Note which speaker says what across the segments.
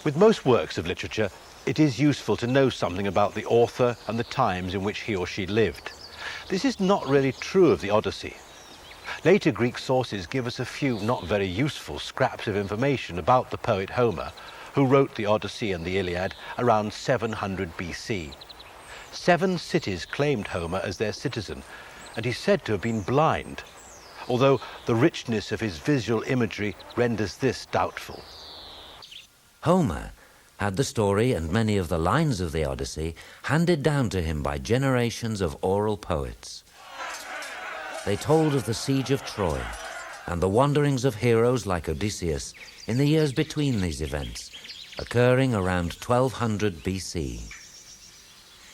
Speaker 1: With most works of literature, it is useful to know something about the author and the times in which he or she lived. This is not really true of the Odyssey. Later Greek sources give us a few not very useful scraps of information about the poet Homer, who wrote the Odyssey and the Iliad around 700 BC. 7 cities claimed Homer as their citizen, and he's said to have been blind, although the richness of his visual imagery renders this doubtful.
Speaker 2: Homer had the story and many of the lines of the Odyssey handed down to him by generations of oral poets. They told of the siege of Troy and the wanderings of heroes like Odysseus in the years between these events, occurring around 1200 BC.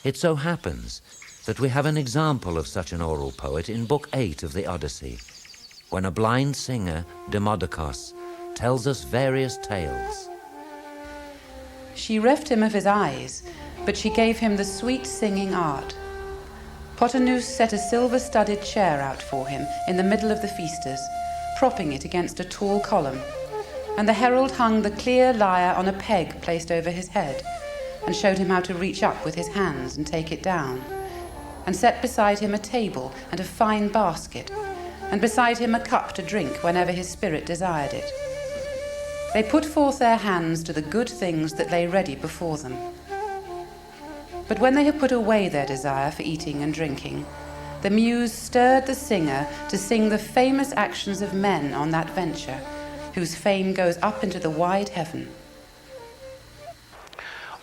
Speaker 2: It so happens that we have an example of such an oral poet in Book 8 of the Odyssey, when a blind singer, Demodocus, tells us various tales.
Speaker 3: She reft him of his eyes, but she gave him the sweet singing art. Pothinus set a silver-studded chair out for him in the middle of the feasters, propping it against a tall column, and the herald hung the clear lyre on a peg placed over his head, and showed him how to reach up with his hands and take it down, and set beside him a table and a fine basket, and beside him a cup to drink whenever his spirit desired it. They put forth their hands to the good things that lay ready before them. But when they had put away their desire for eating and drinking, the muse stirred the singer to sing the famous actions of men on that venture, whose fame goes up into the wide heaven.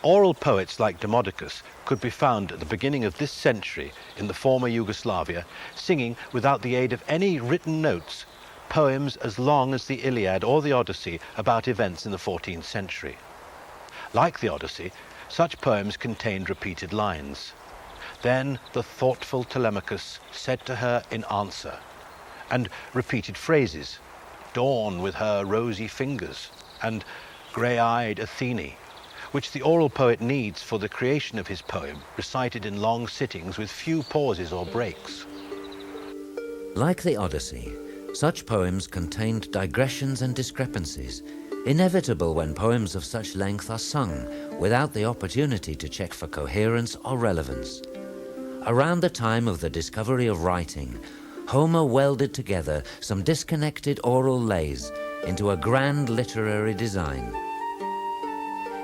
Speaker 1: Oral poets like Demodocus could be found at the beginning of this century in the former Yugoslavia, singing without the aid of any written notes poems as long as the Iliad or the Odyssey about events in the 14th century. Like the Odyssey, such poems contained repeated lines. Then the thoughtful Telemachus said to her in answer, and repeated phrases, dawn with her rosy fingers, and grey-eyed Athene, which the oral poet needs for the creation of his poem, recited in long sittings with few pauses or breaks.
Speaker 2: Like the Odyssey, such poems contained digressions and discrepancies, inevitable when poems of such length are sung without the opportunity to check for coherence or relevance. Around the time of the discovery of writing, Homer welded together some disconnected oral lays into a grand literary design.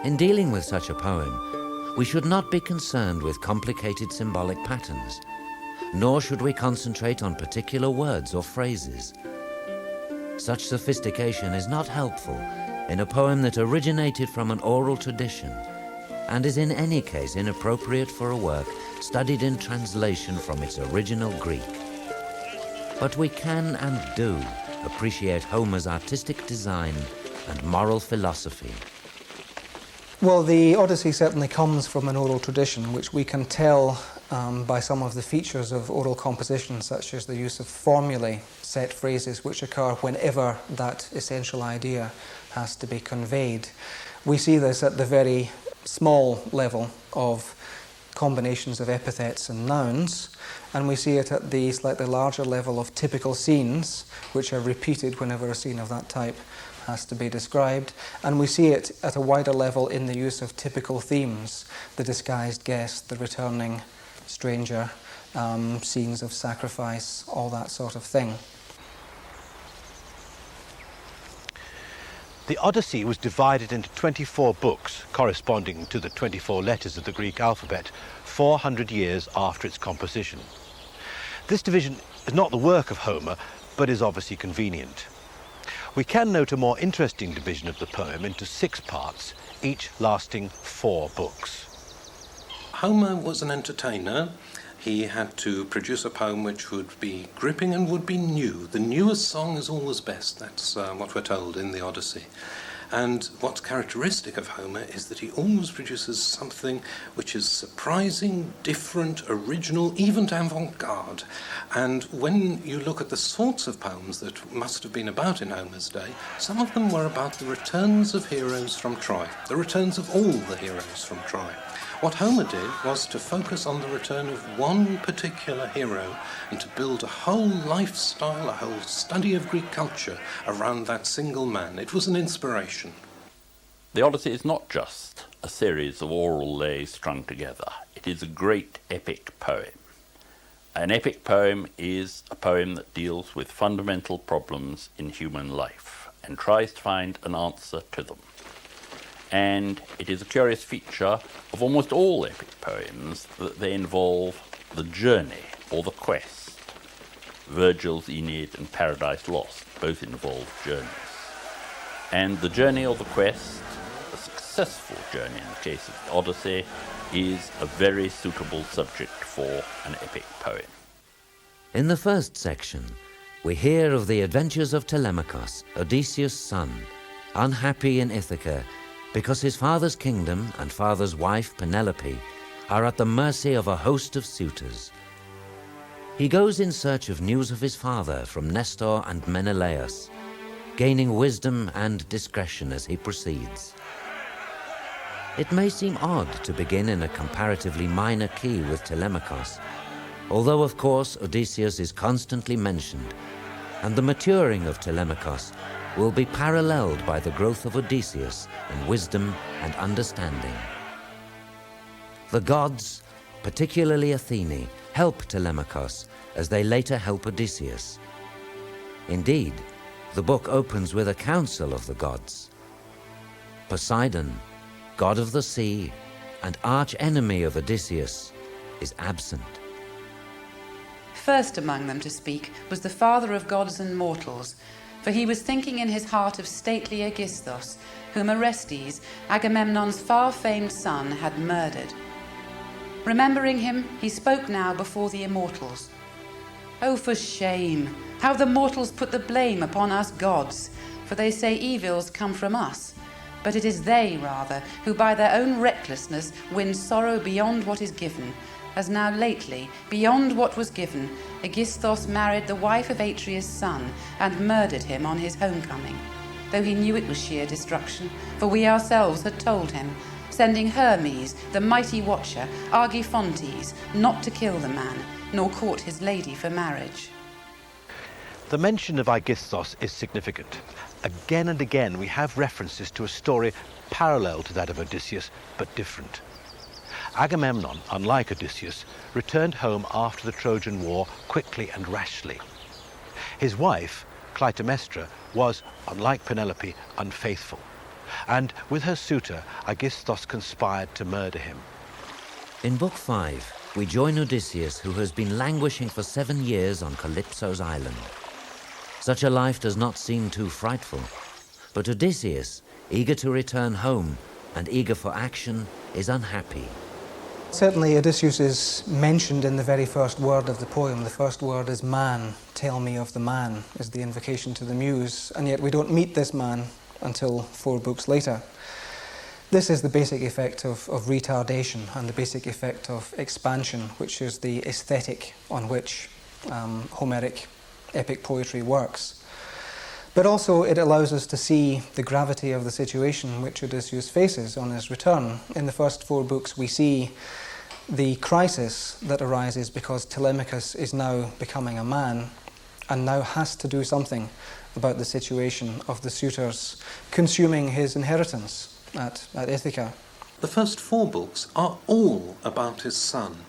Speaker 2: In dealing with such a poem, we should not be concerned with complicated symbolic patterns, nor should we concentrate on particular words or phrases. Such sophistication is not helpful in a poem that originated from an oral tradition and is in any case inappropriate for a work studied in translation from its original Greek. But we can and do appreciate Homer's artistic design and moral philosophy.
Speaker 4: Well, the Odyssey certainly comes from an oral tradition, which we can tell by some of the features of oral composition, such as the use of formulae, set phrases, which occur whenever that essential idea has to be conveyed. We see this at the very small level of combinations of epithets and nouns, and we see it at the slightly larger level of typical scenes, which are repeated whenever a scene of that type has to be described, and we see it at a wider level in the use of typical themes, the disguised guest, the returning stranger, scenes of sacrifice, all that sort of thing.
Speaker 1: The Odyssey was divided into 24 books, corresponding to the 24 letters of the Greek alphabet, 400 years after its composition. This division is not the work of Homer, but is obviously convenient. We can note a more interesting division of the poem into 6 parts, each lasting 4 books.
Speaker 5: Homer was an entertainer. He had to produce a poem which would be gripping and would be new. The newest song is always best. That's what we're told in the Odyssey. And what's characteristic of Homer is that he always produces something which is surprising, different, original, even avant-garde. And when you look at the sorts of poems that must have been about in Homer's day, some of them were about the returns of heroes from Troy, the returns of all the heroes from Troy. What Homer did was to focus on the return of one particular hero and to build a whole lifestyle, a whole study of Greek culture around that single man. It was an inspiration.
Speaker 6: The Odyssey is not just a series of oral lays strung together. It is a great epic poem. An epic poem is a poem that deals with fundamental problems in human life and tries to find an answer to them. And it is a curious feature of almost all epic poems that they involve the journey or the quest. Virgil's Aeneid and Paradise Lost both involve journeys. And the journey or the quest, a successful journey in the case of the Odyssey, is a very suitable subject for an epic poem.
Speaker 2: In the first section, we hear of the adventures of Telemachus, Odysseus' son, unhappy in Ithaca because his father's kingdom and father's wife, Penelope, are at the mercy of a host of suitors. He goes in search of news of his father from Nestor and Menelaus, gaining wisdom and discretion as he proceeds. It may seem odd to begin in a comparatively minor key with Telemachus, although of course Odysseus is constantly mentioned, and the maturing of Telemachus will be paralleled by the growth of Odysseus in wisdom and understanding. The gods, particularly Athene, help Telemachus as they later help Odysseus. Indeed, the book opens with a council of the gods. Poseidon, god of the sea and arch-enemy of Odysseus, is absent.
Speaker 3: First among them to speak was the father of gods and mortals, for he was thinking in his heart of stately Aegisthus, whom Orestes, Agamemnon's far-famed son, had murdered. Remembering him, he spoke now before the immortals. "Oh, for shame! How the mortals put the blame upon us gods, for they say evils come from us. But it is they, rather, who by their own recklessness win sorrow beyond what is given, as now lately, beyond what was given, Aegisthus married the wife of Atreus' son and murdered him on his homecoming, though he knew it was sheer destruction, for we ourselves had told him, sending Hermes, the mighty watcher, Argifontes, not to kill the man, nor court his lady for marriage."
Speaker 1: The mention of Aegisthus is significant. Again and again we have references to a story parallel to that of Odysseus, but different. Agamemnon, unlike Odysseus, returned home after the Trojan War quickly and rashly. His wife, Clytemnestra, was, unlike Penelope, unfaithful, and with her suitor, Aegisthus conspired to murder him.
Speaker 2: In Book 5, we join Odysseus, who has been languishing for 7 years on Calypso's island. Such a life does not seem too frightful, but Odysseus, eager to return home and eager for action, is unhappy.
Speaker 4: Certainly Odysseus is mentioned in the very first word of the poem. The first word is man. "Tell me of the man," is the invocation to the muse, and yet we don't meet this man until 4 books later. This is the basic effect of retardation and the basic effect of expansion, which is the aesthetic on which Homeric epic poetry works. But also it allows us to see the gravity of the situation which Odysseus faces on his return. In the first 4 books we see the crisis that arises because Telemachus is now becoming a man and now has to do something about the situation of the suitors consuming his inheritance at Ithaca.
Speaker 5: The first 4 books are all about his son,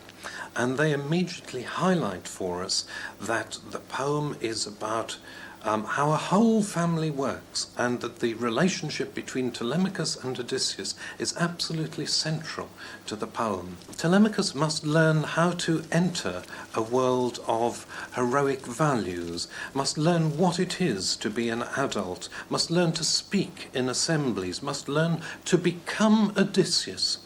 Speaker 5: and they immediately highlight for us that the poem is about how a whole family works, and that the relationship between Telemachus and Odysseus is absolutely central to the poem. Telemachus must learn how to enter a world of heroic values, must learn what it is to be an adult, must learn to speak in assemblies, must learn to become Odysseus.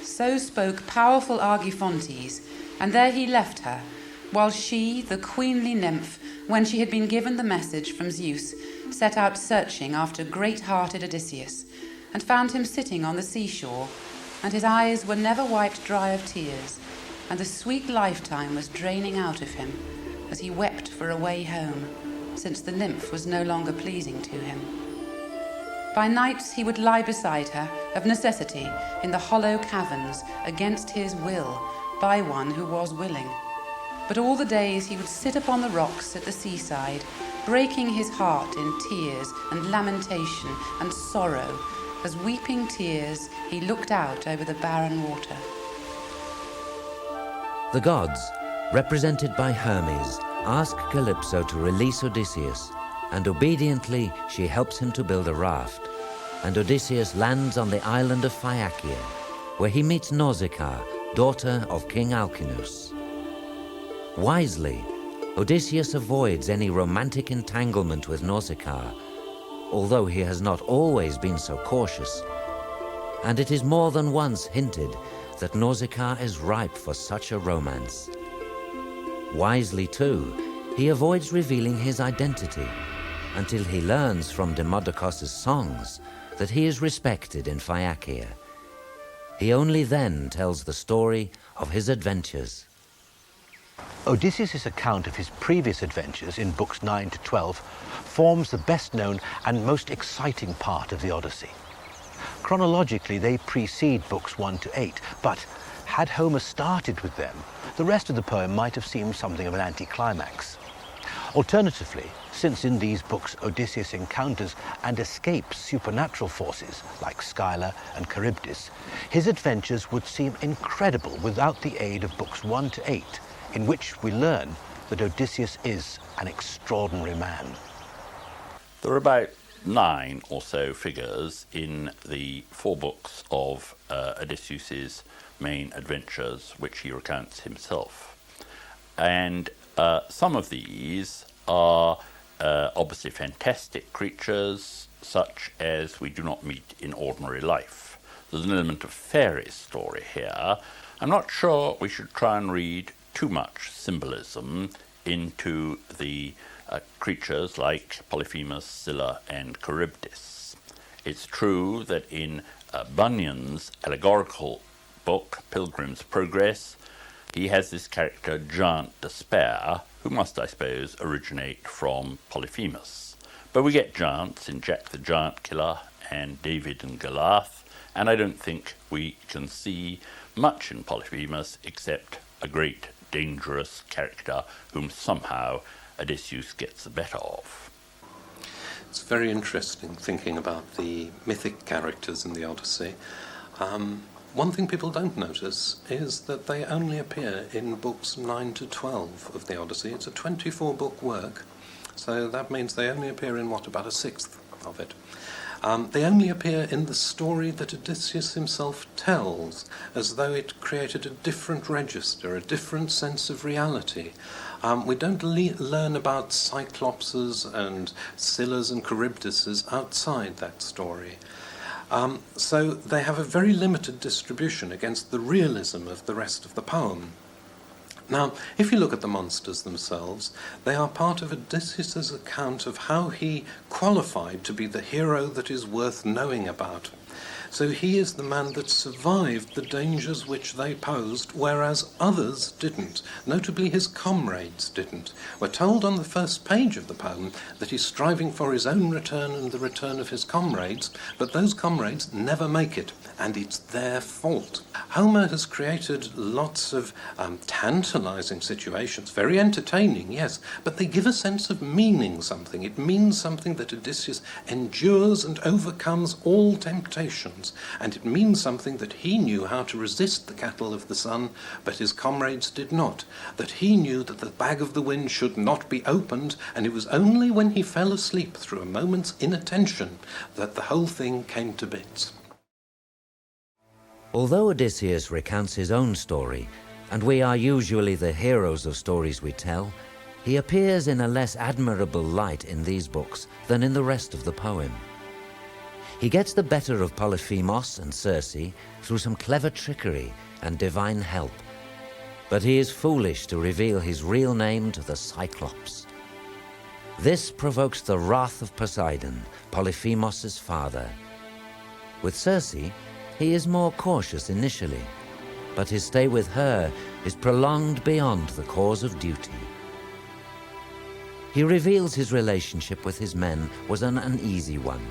Speaker 3: So spoke powerful Argifontes, and there he left her, while she, the queenly nymph, when she had been given the message from Zeus, set out searching after great-hearted Odysseus, and found him sitting on the seashore, and his eyes were never wiped dry of tears, and the sweet lifetime was draining out of him, as he wept for a way home, since the nymph was no longer pleasing to him. By nights he would lie beside her, of necessity, in the hollow caverns, against his will, by one who was willing. But all the days he would sit upon the rocks at the seaside, breaking his heart in tears and lamentation and sorrow, as weeping tears he looked out over the barren water.
Speaker 2: The gods, represented by Hermes, ask Calypso to release Odysseus, and obediently she helps him to build a raft, and Odysseus lands on the island of Phaeacia, where he meets Nausicaa, daughter of King Alcinous. Wisely, Odysseus avoids any romantic entanglement with Nausicaa, although he has not always been so cautious, and it is more than once hinted that Nausicaa is ripe for such a romance. Wisely, too, he avoids revealing his identity until he learns from Demodocus's songs that he is respected in Phaeacia. He only then tells the story of his adventures.
Speaker 1: Odysseus' account of his previous adventures in books 9 to 12 forms the best known and most exciting part of the Odyssey. Chronologically, they precede books 1 to 8, but had Homer started with them, the rest of the poem might have seemed something of an anticlimax. Alternatively, since in these books Odysseus encounters and escapes supernatural forces like Scylla and Charybdis, his adventures would seem incredible without the aid of books 1 to 8, in which we learn that Odysseus is an extraordinary man.
Speaker 6: There are about 9 or so figures in the 4 books of Odysseus's main adventures, which he recounts himself. And some of these are obviously fantastic creatures, such as we do not meet in ordinary life. There's an element of fairy story here. I'm not sure we should try and read too much symbolism into the creatures like Polyphemus, Scylla, and Charybdis. It's true that in Bunyan's allegorical book, Pilgrim's Progress, he has this character, Giant Despair, who must, I suppose, originate from Polyphemus. But we get giants in Jack the Giant Killer and David and Goliath, and I don't think we can see much in Polyphemus except a great dangerous character whom somehow Odysseus gets the better of.
Speaker 5: It's very interesting thinking about the mythic characters in the Odyssey. One thing people don't notice is that they only appear in books 9 to 12 of the Odyssey. It's a 24-book work, so that means they only appear in, about a sixth of it. They only appear in the story that Odysseus himself tells, as though it created a different register, a different sense of reality. We don't learn about Cyclopses and Scyllas and Charybdises outside that story. So they have a very limited distribution against the realism of the rest of the poem. Now, if you look at the monsters themselves, they are part of Odysseus' account of how he qualified to be the hero that is worth knowing about. So he is the man that survived the dangers which they posed, whereas others didn't. Notably, his comrades didn't. We're told on the first page of the poem that he's striving for his own return and the return of his comrades, but those comrades never make it, and it's their fault. Homer has created lots of tantalizing situations, very entertaining, yes, but they give a sense of meaning something. It means something that Odysseus endures and overcomes all temptations. And it means something that he knew how to resist the cattle of the sun, but his comrades did not. That he knew that the bag of the wind should not be opened, and it was only when he fell asleep through a moment's inattention that the whole thing came to bits.
Speaker 2: Although Odysseus recounts his own story, and we are usually the heroes of stories we tell, he appears in a less admirable light in these books than in the rest of the poem. He gets the better of Polyphemus and Circe through some clever trickery and divine help, but he is foolish to reveal his real name to the Cyclops. This provokes the wrath of Poseidon, Polyphemus' father. With Circe, he is more cautious initially, but his stay with her is prolonged beyond the cause of duty. He reveals his relationship with his men was an uneasy one,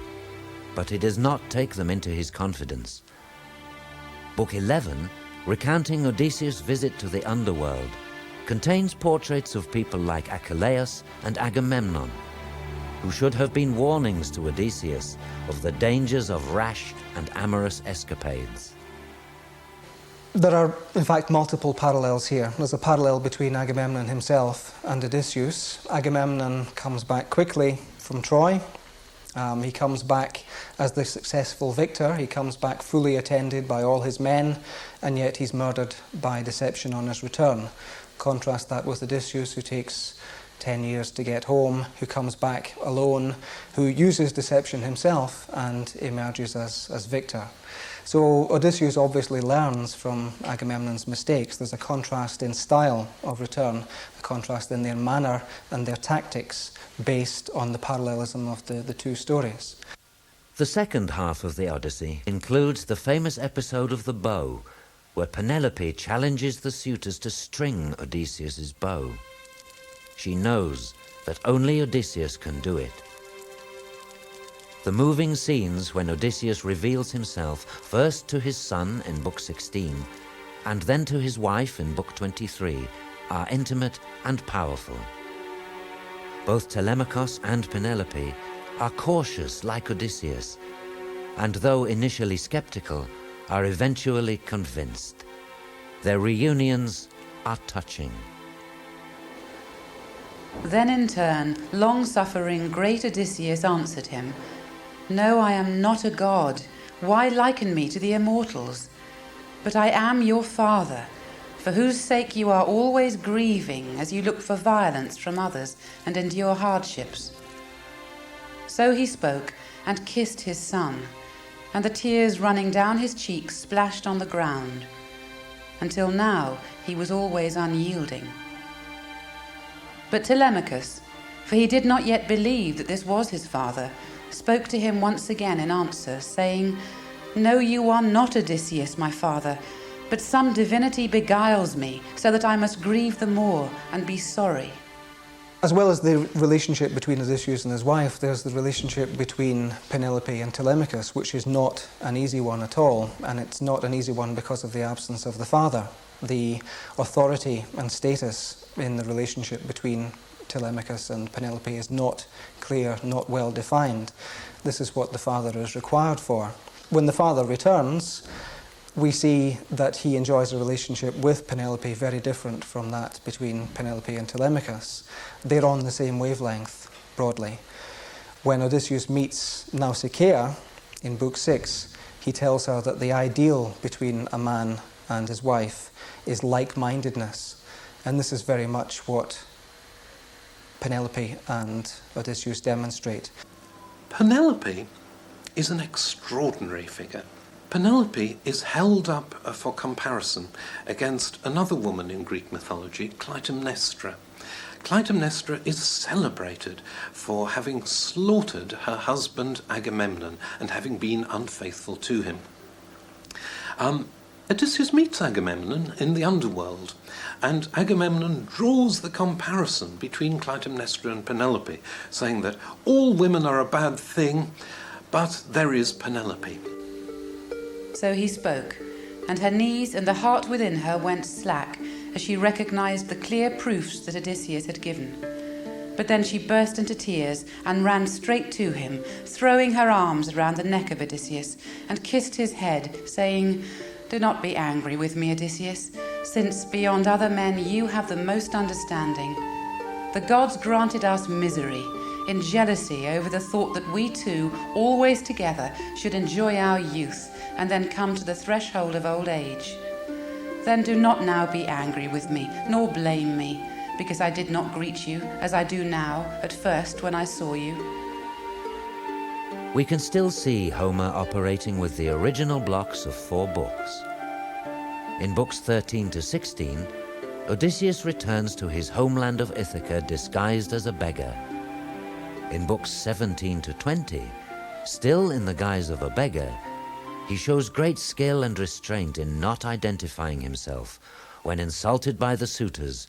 Speaker 2: but he does not take them into his confidence. Book 11, recounting Odysseus' visit to the underworld, contains portraits of people like Achilles and Agamemnon. who should have been warnings to Odysseus of the dangers of rash and amorous escapades.
Speaker 4: There are, in fact, multiple parallels here. There's a parallel between Agamemnon himself and Odysseus. Agamemnon comes back quickly from Troy. He comes back as the successful victor. He comes back fully attended by all his men, and yet he's murdered by deception on his return. Contrast that with Odysseus, who takes 10 years to get home, who comes back alone, who uses deception himself and emerges as victor. So Odysseus obviously learns from Agamemnon's mistakes. There's a contrast in style of return, a contrast in their manner and their tactics based on the parallelism of the two stories.
Speaker 2: The second half of the Odyssey includes the famous episode of the bow, where Penelope challenges the suitors to string Odysseus's bow. She knows that only Odysseus can do it. The moving scenes when Odysseus reveals himself first to his son in Book 16 and then to his wife in Book 23 are intimate and powerful. Both Telemachus and Penelope are cautious like Odysseus, and though initially skeptical, are eventually convinced. Their reunions are touching.
Speaker 3: Then in turn, long-suffering great Odysseus answered him, "No, I am not a god. Why liken me to the immortals? But I am your father, for whose sake you are always grieving as you look for violence from others and endure hardships." So he spoke and kissed his son, and the tears running down his cheeks splashed on the ground. Until now he was always unyielding. But Telemachus, for he did not yet believe that this was his father, spoke to him once again in answer, saying, "No, you are not Odysseus, my father, but some divinity beguiles me, so that I must grieve the more and be sorry."
Speaker 4: As well as the relationship between Odysseus and his wife, there's the relationship between Penelope and Telemachus, which is not an easy one at all, and it's not an easy one because of the absence of the father. The authority and status in the relationship between Telemachus and Penelope is not clear, not well defined. This is what the father is required for. When the father returns, we see that he enjoys a relationship with Penelope very different from that between Penelope and Telemachus. They're on the same wavelength, broadly. When Odysseus meets Nausicaa in Book 6, he tells her that the ideal between a man and his wife is like-mindedness. And this is very much what Penelope and Odysseus demonstrate.
Speaker 5: Penelope is an extraordinary figure. Penelope is held up for comparison against another woman in Greek mythology, Clytemnestra. Clytemnestra is celebrated for having slaughtered her husband Agamemnon and having been unfaithful to him. Odysseus meets Agamemnon in the underworld, and Agamemnon draws the comparison between Clytemnestra and Penelope, saying that all women are a bad thing, but there is Penelope.
Speaker 3: So he spoke, and her knees and the heart within her went slack as she recognized the clear proofs that Odysseus had given. But then she burst into tears and ran straight to him, throwing her arms around the neck of Odysseus, and kissed his head, saying, "Do not be angry with me, Odysseus, since beyond other men you have the most understanding. The gods granted us misery, in jealousy over the thought that we two, always together, should enjoy our youth, and then come to the threshold of old age. Then do not now be angry with me, nor blame me, because I did not greet you, as I do now, at first when I saw you."
Speaker 2: We can still see Homer operating with the original blocks of 4 books. In books 13 to 16, Odysseus returns to his homeland of Ithaca disguised as a beggar. In books 17 to 20, still in the guise of a beggar, he shows great skill and restraint in not identifying himself when insulted by the suitors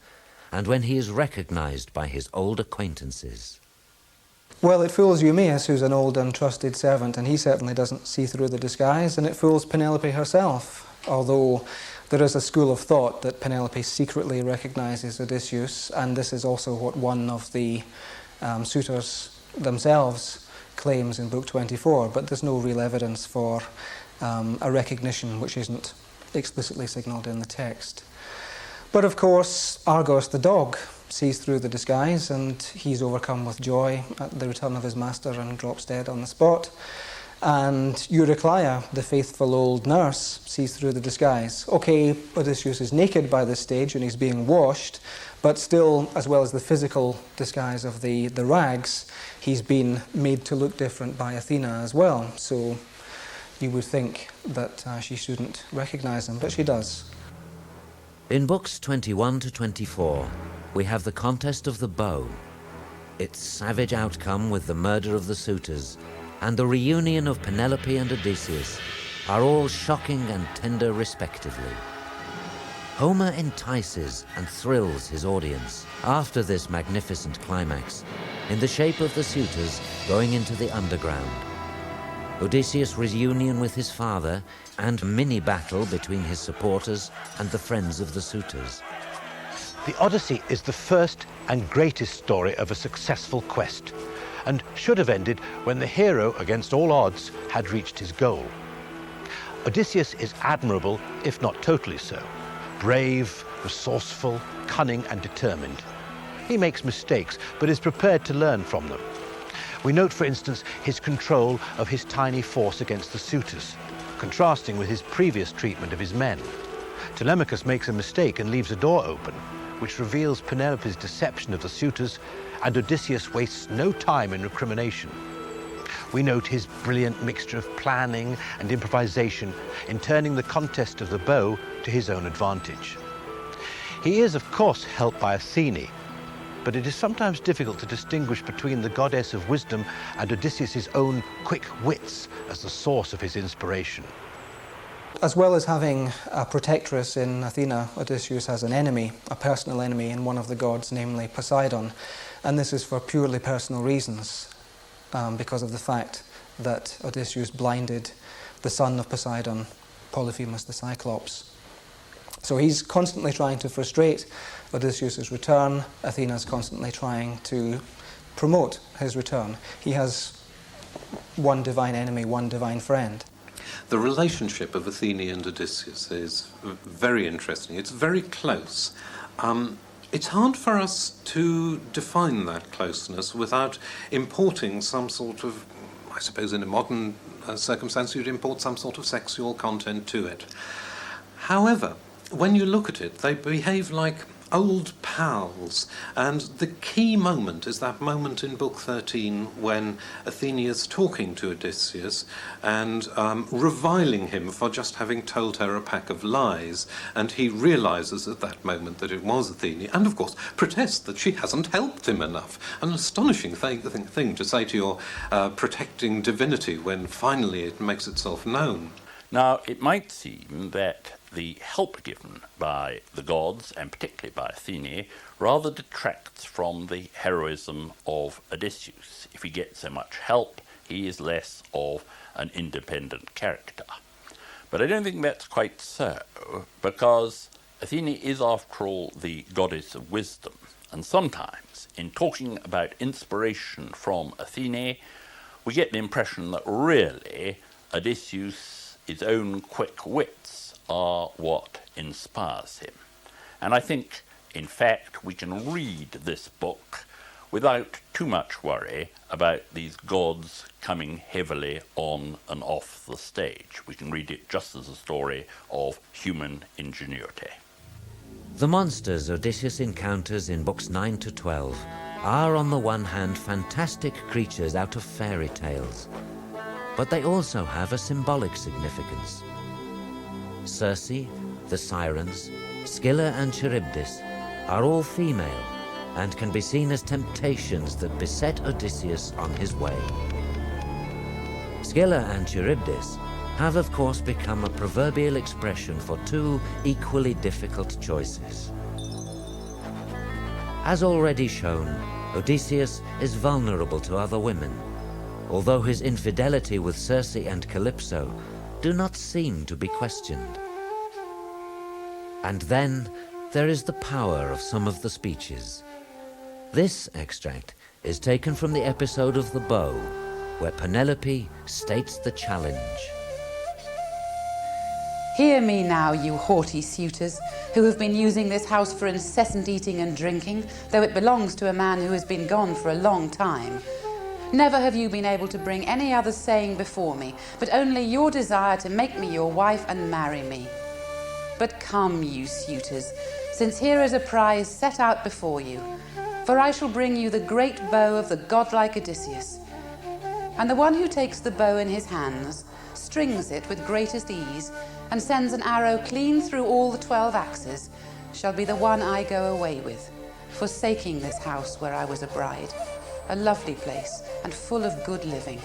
Speaker 2: and when he is recognized by his old acquaintances.
Speaker 4: Well, it fools Eumaeus, who's an old and trusted servant, and he certainly doesn't see through the disguise, and it fools Penelope herself, although there is a school of thought that Penelope secretly recognizes Odysseus, and this is also what one of the suitors themselves claims in Book 24, but there's no real evidence for a recognition which isn't explicitly signalled in the text. But of course, Argos the dog sees through the disguise, and he's overcome with joy at the return of his master and drops dead on the spot. And Eurycleia, the faithful old nurse, sees through the disguise. Okay, Odysseus is naked by this stage and he's being washed, but still, as well as the physical disguise of the rags, he's been made to look different by Athena as well. So you would think that she shouldn't recognise him, but she does.
Speaker 2: In books 21 to 24, we have the contest of the bow, its savage outcome with the murder of the suitors, and the reunion of Penelope and Odysseus are all shocking and tender respectively. Homer entices and thrills his audience after this magnificent climax in the shape of the suitors going into the underground, Odysseus' reunion with his father, and mini-battle between his supporters and the friends of the suitors.
Speaker 1: The Odyssey is the first and greatest story of a successful quest, and should have ended when the hero, against all odds, had reached his goal. Odysseus is admirable, if not totally so. Brave, resourceful, cunning and determined. He makes mistakes, but is prepared to learn from them. We note, for instance, his control of his tiny force against the suitors, contrasting with his previous treatment of his men. Telemachus makes a mistake and leaves a door open, which reveals Penelope's deception of the suitors, and Odysseus wastes no time in recrimination. We note his brilliant mixture of planning and improvisation in turning the contest of the bow to his own advantage. He is, of course, helped by Athene, but it is sometimes difficult to distinguish between the goddess of wisdom and Odysseus' own quick wits as the source of his inspiration.
Speaker 4: As well as having a protectress in Athena, Odysseus has an enemy, a personal enemy in one of the gods, namely Poseidon. And this is for purely personal reasons, because of the fact that Odysseus blinded the son of Poseidon, Polyphemus the Cyclops. So he's constantly trying to frustrate Odysseus' return. Athena's constantly trying to promote his return. He has one divine enemy, one divine friend.
Speaker 5: The relationship of Athene and Odysseus is very interesting. It's very close. It's hard for us to define that closeness without importing some sort of, I suppose in a modern circumstance, you'd import some sort of sexual content to it. However, when you look at it, they behave like old pals, and the key moment is that moment in Book 13 when Athene is talking to Odysseus and reviling him for just having told her a pack of lies, and he realises at that moment that it was Athene, and of course protests that she hasn't helped him enough. An astonishing thing to say to your protecting divinity when finally it makes itself known.
Speaker 6: Now, it might seem that the help given by the gods, and particularly by Athene, rather detracts from the heroism of Odysseus. If he gets so much help, he is less of an independent character. But I don't think that's quite so, because Athene is, after all, the goddess of wisdom. And sometimes, in talking about inspiration from Athene, we get the impression that really Odysseus' his own quick wits are what inspires him. And I think, in fact, we can read this book without too much worry about these gods coming heavily on and off the stage. We can read it just as a story of human ingenuity.
Speaker 2: The monsters Odysseus encounters in books 9 to 12 are, on the one hand, fantastic creatures out of fairy tales, but they also have a symbolic significance. Circe, the Sirens, Scylla and Charybdis are all female and can be seen as temptations that beset Odysseus on his way. Scylla and Charybdis have of course become a proverbial expression for two equally difficult choices. As already shown, Odysseus is vulnerable to other women, although his infidelity with Circe and Calypso do not seem to be questioned. And then there is the power of some of the speeches. This extract is taken from the episode of the bow, where Penelope states the challenge.
Speaker 3: Hear me now, you haughty suitors, who have been using this house for incessant eating and drinking, though it belongs to a man who has been gone for a long time. Never have you been able to bring any other saying before me, but only your desire to make me your wife and marry me. But come, you suitors, since here is a prize set out before you, for I shall bring you the great bow of the godlike Odysseus. And the one who takes the bow in his hands, strings it with greatest ease, and sends an arrow clean through all the 12 axes, shall be the one I go away with, forsaking this house where I was a bride, a lovely place and full of good living.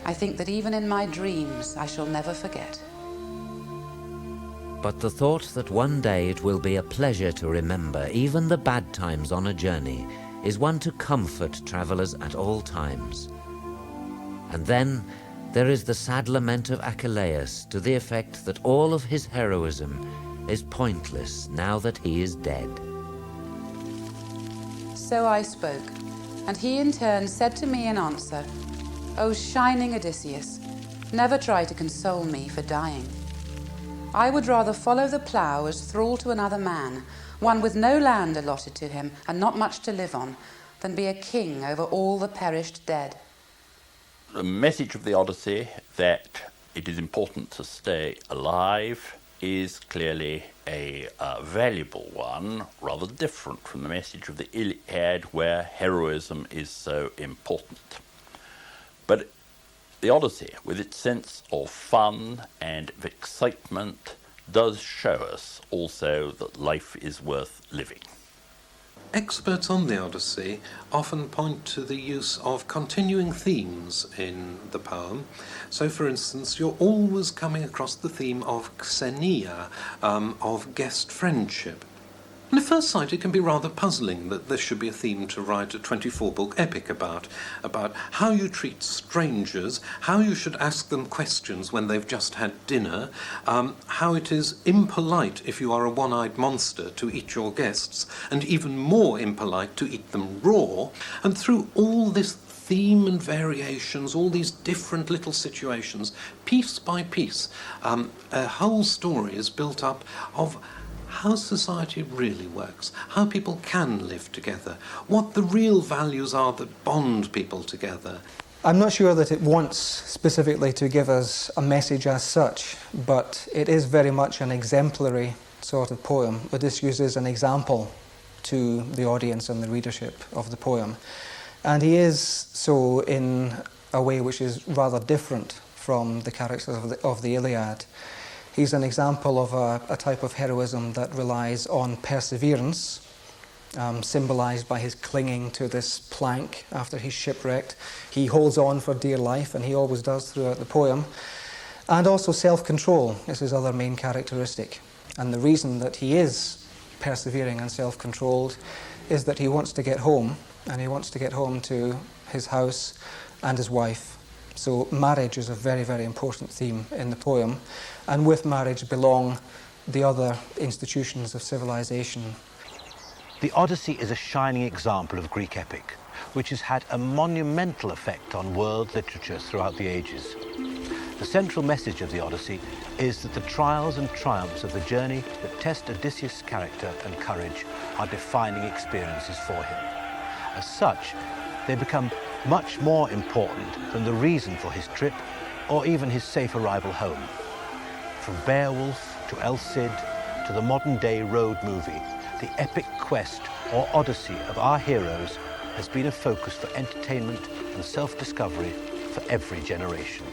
Speaker 3: I think that even in my dreams I shall never forget.
Speaker 2: But the thought that one day it will be a pleasure to remember even the bad times on a journey is one to comfort travelers at all times. And then there is the sad lament of Achilles to the effect that all of his heroism is pointless now that he is dead.
Speaker 3: So I spoke, and he in turn said to me in answer, O shining Odysseus, never try to console me for dying. I would rather follow the plough as thrall to another man, one with no land allotted to him and not much to live on, than be a king over all the perished dead.
Speaker 6: The message of the Odyssey, that it is important to stay alive, is clearly a valuable one, rather different from the message of the Iliad, where heroism is so important. But the Odyssey, with its sense of fun and of excitement, does show us also that life is worth living.
Speaker 5: Experts on the Odyssey often point to the use of continuing themes in the poem. So, for instance, you're always coming across the theme of xenia, of guest friendship. And at first sight, it can be rather puzzling that this should be a theme to write a 24-book epic about how you treat strangers, how you should ask them questions when they've just had dinner, how it is impolite if you are a one-eyed monster to eat your guests, and even more impolite to eat them raw. And through all this theme and variations, all these different little situations, piece by piece, a whole story is built up of how society really works, how people can live together, what the real values are that bond people together.
Speaker 4: I'm not sure that it wants specifically to give us a message as such, but it is very much an exemplary sort of poem. Odysseus is an example to the audience and the readership of the poem. And he is so in a way which is rather different from the characters of the Iliad. He's an example of a type of heroism that relies on perseverance, symbolised by his clinging to this plank after he's shipwrecked. He holds on for dear life, and he always does throughout the poem. And also self-control is his other main characteristic. And the reason that he is persevering and self-controlled is that he wants to get home, and he wants to get home to his house and his wife. So marriage is a very, very important theme in the poem, and with marriage belong the other institutions of civilization.
Speaker 1: The Odyssey is a shining example of Greek epic, which has had a monumental effect on world literature throughout the ages. The central message of the Odyssey is that the trials and triumphs of the journey that test Odysseus' character and courage are defining experiences for him. As such, they become much more important than the reason for his trip or even his safe arrival home. From Beowulf to El Cid to the modern-day road movie, the epic quest or odyssey of our heroes has been a focus for entertainment and self-discovery for every generation.